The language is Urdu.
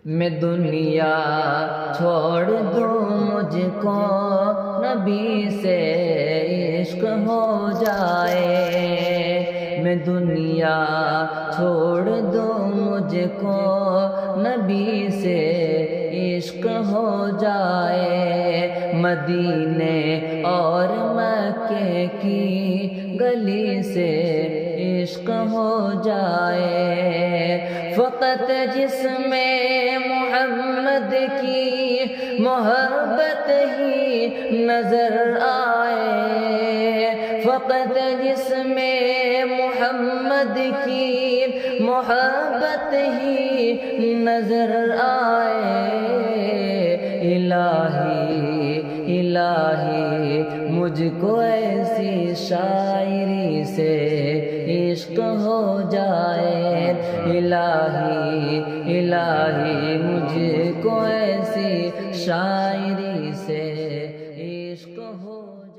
میں دنیا چھوڑ دوں مجھ کو نبی سے عشق ہو جائے، میں دنیا چھوڑ دوں مجھ کو نبی سے عشق ہو جائے، مدینے اور مکے کی گلی سے عشق ہو جائے، فقط جس میں محمد کی محبت ہی نظر آئے، فقط جس میں محمد کی محبت ہی نظر آئے، الہی الہی مجھ کو ایسی شاعری سے عشق ہو جائے، الہی الہی مجھ کو ایسی شاعری سے عشق ہو جائے۔